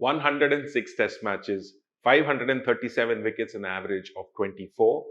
106 test matches, 537 wickets in average of 24,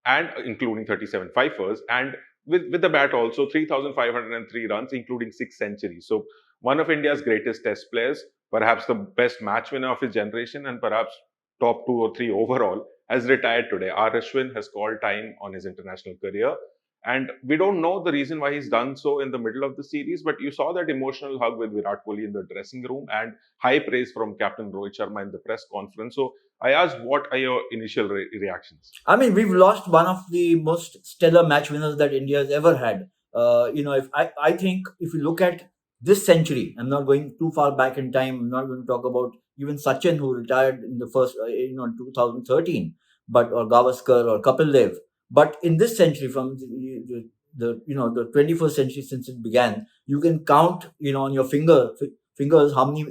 and including 37 fifers, and with the bat also 3,503 runs, including 6 centuries. So one of India's greatest test players, perhaps the best match winner of his generation, and perhaps top 2 or 3 overall, has retired today. R. Ashwin has called time on his international career. And we don't know the reason why he's done so in the middle of the series, but you saw that emotional hug with Virat Kohli in the dressing room and high praise from Captain Rohit Sharma in the press conference. So I asked, what are your initial reactions? I mean, we've lost one of the most stellar match winners that India has ever had. If I think if you look at this century, I'm not going too far back in time. I'm not going to talk about even Sachin, who retired in the first, in 2013, but or Gavaskar or Kapil Dev. But in this century, from the 21st century since it began, you can count on your fingers how many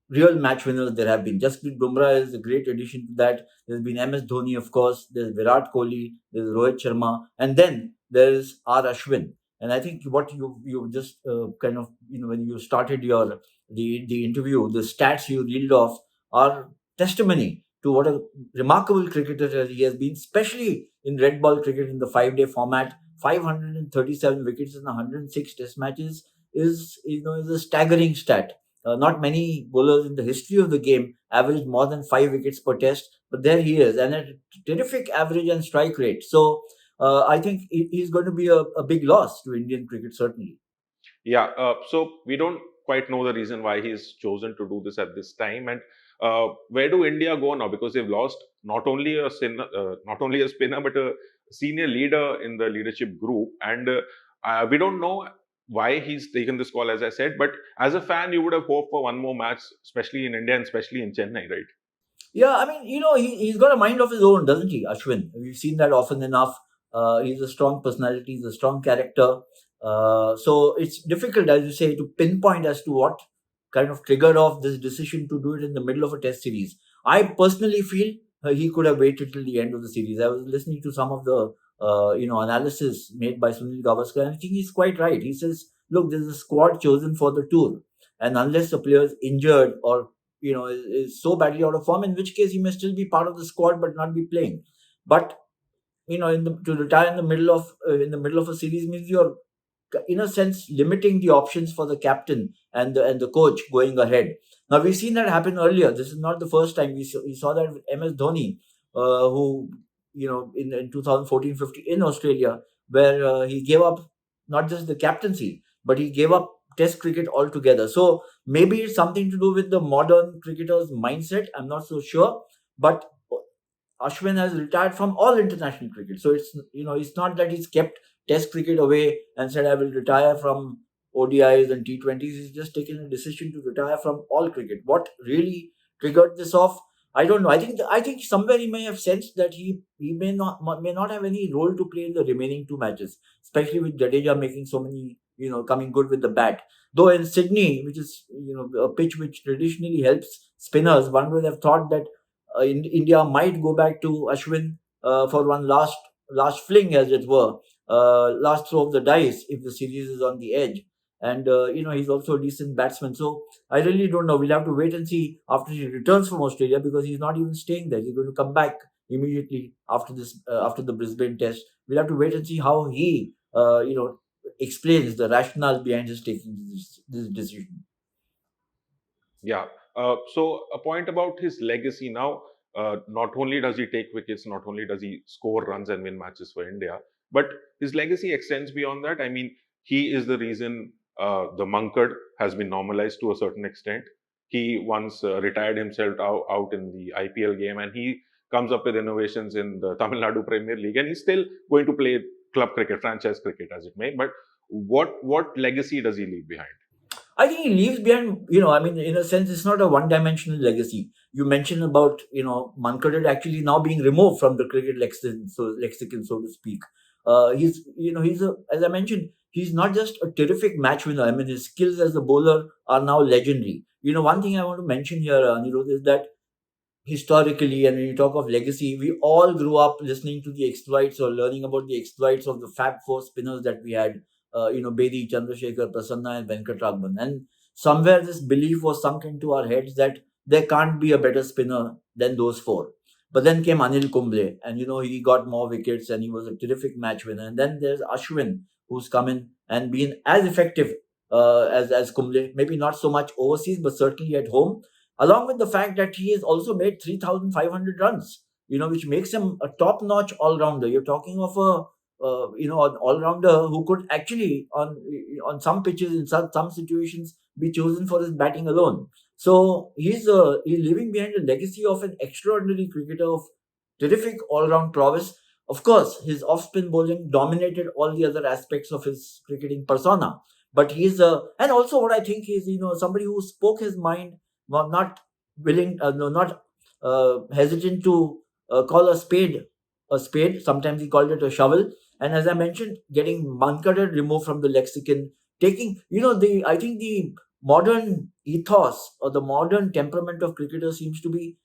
real match winners there have been. Jasprit Bumrah is a great addition to that. There's been MS Dhoni, of course. There's Virat Kohli. There's Rohit Sharma, and then there's R. Ashwin. And I think what you just kind of when you started the interview, the stats you reeled off are testimony to what a remarkable cricketer he has been, especially in red ball cricket in the 5-day format. 537 wickets in 106 test matches is a staggering stat. Not many bowlers in the history of the game averaged more than 5 wickets per test, but there he is, and a terrific average and strike rate. So I think he's going to be a big loss to Indian cricket, certainly. Yeah, so we don't quite know the reason why he's chosen to do this at this time, and where do India go now? Because they've lost not only a spinner, but a senior leader in the leadership group, and we don't know why he's taken this call, as I said. But as a fan, you would have hoped for one more match, especially in India and especially in Chennai, right? Yeah, I mean, he's got a mind of his own, doesn't he, Ashwin? We've seen that often enough. He's a strong personality, he's a strong character. So it's difficult, as you say, to pinpoint as to what kind of triggered off this decision to do it in the middle of a test series. I personally feel he could have waited till the end of the series. I was listening to some of the analysis made by Sunil Gavaskar, and I think he's quite right. He says, look, there's a squad chosen for the tour, and unless the player's injured or is so badly out of form, in which case he may still be part of the squad but not be playing. But to retire in the middle of a series means you're in a sense limiting the options for the captain and the coach going ahead. Now we've seen that happen earlier. This is not the first time. We saw that with MS Dhoni, who in 2014-15 in Australia, where he gave up not just the captaincy, but he gave up Test cricket altogether. So maybe it's something to do with the modern cricketer's mindset. I'm not so sure, but Ashwin has retired from all international cricket. So it's not that he's kept Test cricket away and said I will retire from ODIs and T20s. He's just taken a decision to retire from all cricket. What really triggered this off? I don't know. I think somewhere he may have sensed that he may not have any role to play in the remaining 2 matches, especially with Jadeja making so many coming good with the bat. Though in Sydney, which is a pitch which traditionally helps spinners, one would have thought that India might go back to Ashwin for one last fling, as it were, last throw of the dice if the series is on the edge. And he's also a decent batsman. So I really don't know. We'll have to wait and see after he returns from Australia, because he's not even staying there. He's going to come back immediately after after the Brisbane Test. We'll have to wait and see how he explains the rationale behind his taking this decision. Yeah. So a point about his legacy now. Not only does he take wickets, not only does he score runs and win matches for India, but his legacy extends beyond that. I mean, he is the reason the Mankad has been normalized to a certain extent. He once retired himself out in the IPL game, and he comes up with innovations in the Tamil Nadu Premier League, and he's still going to play club cricket, franchise cricket, as it may. But what legacy does he leave behind? I think he leaves behind, I mean, in a sense, it's not a one-dimensional legacy. You mentioned about, Mankad actually now being removed from the cricket lexicon, so to speak. As I mentioned, he's not just a terrific match winner. I mean, his skills as a bowler are now legendary. One thing I want to mention here, Anirudh, is that historically, and when you talk of legacy, we all grew up listening to the exploits or learning about the exploits of the Fab Four spinners that we had, Bedi, Chandrasekhar, Prasanna, and Venkatragman. And somewhere this belief was sunk into our heads that there can't be a better spinner than those four. But then came Anil Kumble, and he got more wickets, and he was a terrific match winner. And then there's Ashwin, who's come in and been as effective as Kumble. Maybe not so much overseas, but certainly at home. Along with the fact that he has also made 3,500 runs, which makes him a top-notch all-rounder. You're talking of an all-rounder who could actually, on some pitches, in some situations, be chosen for his batting alone. So he's leaving behind a legacy of an extraordinary cricketer of terrific all-round prowess. Of course, his off-spin bowling dominated all the other aspects of his cricketing persona. But and also what I think is, somebody who spoke his mind, not willing, no, not hesitant to call a spade. Sometimes he called it a shovel. And as I mentioned, getting Mankadar removed from the lexicon, taking, I think the modern ethos or the modern temperament of cricketers seems to be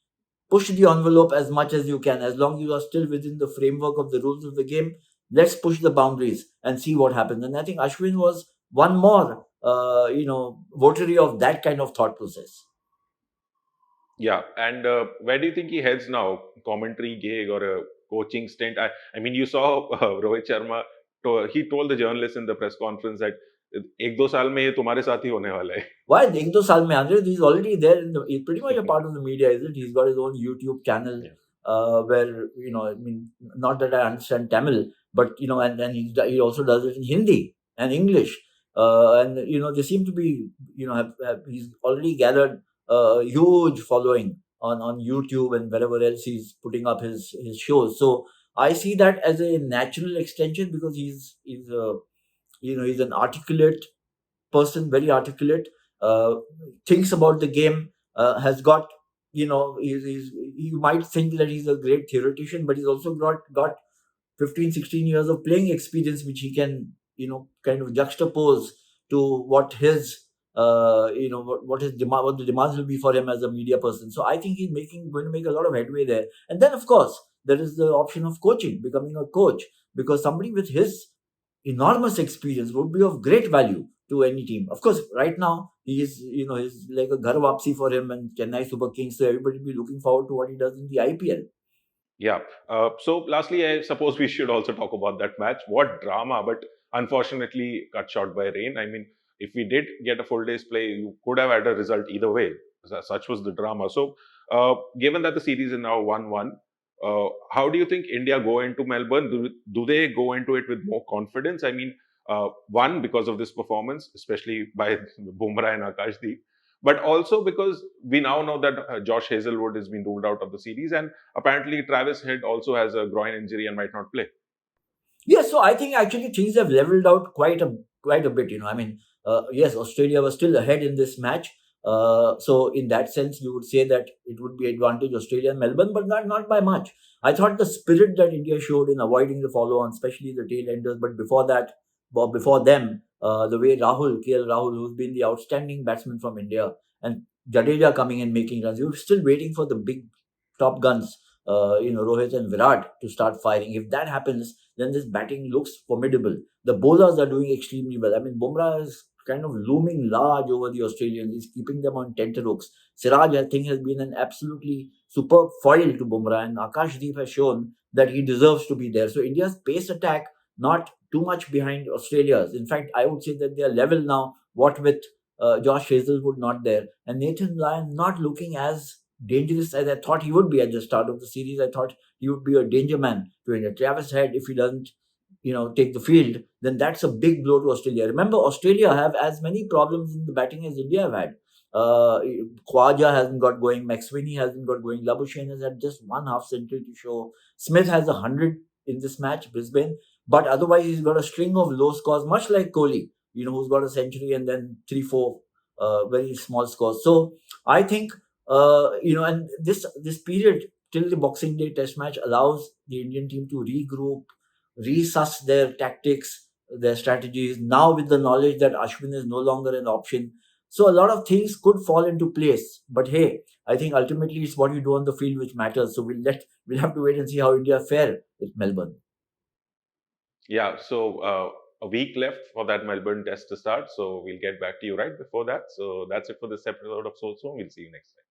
push the envelope as much as you can. As long as you are still within the framework of the rules of the game, let's push the boundaries and see what happens. And I think Ashwin was one more, votary of that kind of thought process. Yeah, and where do you think he heads now? Commentary gig or a coaching stint? I mean, you saw Rohit Sharma. He told the journalists in the press conference that एक दो साल में ये तुम्हारे साथ ही होने वाला है. Why? एक दो साल में Andre, he's already there. He's pretty much a part of the media, is it? He's got his own YouTube channel, Yeah. where I mean, not that I understand Tamil, but and he also does it in Hindi and English, and they seem to be he's already gathered a huge following on YouTube and wherever else he's putting up his shows. So I see that as a natural extension because he's an articulate person, very articulate, uh, thinks about the game, has got, you might think that he's a great theoretician, but he's also got 15, 16 years of playing experience, which he can, kind of juxtapose to what his, what his demand, what the demands will be for him as a media person. So I think he's going to make a lot of headway there. And then, of course, there is the option of coaching, becoming a coach, because somebody with his enormous experience would be of great value to any team. Of course, right now he's like a ghar wapsi for him and Chennai Super Kings, so everybody will be looking forward to what he does in the IPL. Yeah. So, lastly, I suppose we should also talk about that match. What drama, but unfortunately cut short by rain. I mean, if we did get a full day's play, you could have had a result either way. Such was the drama. So, given that the series is now 1-1, how do you think India go into Melbourne? Do they go into it with more confidence? I mean, one, because of this performance, especially by Bumrah and Akashdeep, but also because we now know that Josh Hazelwood has been ruled out of the series, and apparently Travis Head also has a groin injury and might not play. Yes, so I think actually things have leveled out quite a bit. I mean, yes, Australia was still ahead in this match. So in that sense, you would say that it would be advantage Australia and Melbourne, but not by much. I thought the spirit that India showed in avoiding the follow-on, especially the tail enders, but before that, before them, the way KL Rahul, who's been the outstanding batsman from India, and Jadeja coming and making runs, you're still waiting for the big top guns, Rohit and Virat to start firing. If that happens, then this batting looks formidable. The bowlers are doing extremely well. I mean, Bumrah is kind of looming large over the Australians. He's keeping them on tenterhooks. Siraj, I think, has been an absolutely superb foil to Bumrah, and Akashdeep has shown that he deserves to be there. So India's pace attack not too much behind Australia's. In fact, I would say that they are level now. What with Josh Hazelwood not there and Nathan Lyon not looking as dangerous as I thought he would be at the start of the series. I thought he would be a danger man to India. Travis Head, if he doesn't, take the field, then that's a big blow to Australia. Remember, Australia have as many problems in the batting as India have had. Uh, Khwaja hasn't got going. McSweeney hasn't got going. Labuschagne has had just one half century to show. Smith has 100 in this match, Brisbane. But otherwise, he's got a string of low scores, much like Kohli, who's got a century and then 3, 4 very small scores. So I think and this period till the Boxing Day Test match allows the Indian team to regroup, resuss their tactics, their strategies. Now with the knowledge that Ashwin is no longer an option, so a lot of things could fall into place. But hey, I think ultimately it's what you do on the field which matters. So we'll have to wait and see how India fare with Melbourne. Yeah. So a week left for that Melbourne test to start. So we'll get back to you right before that. So that's it for this episode of So So. We'll see you next time.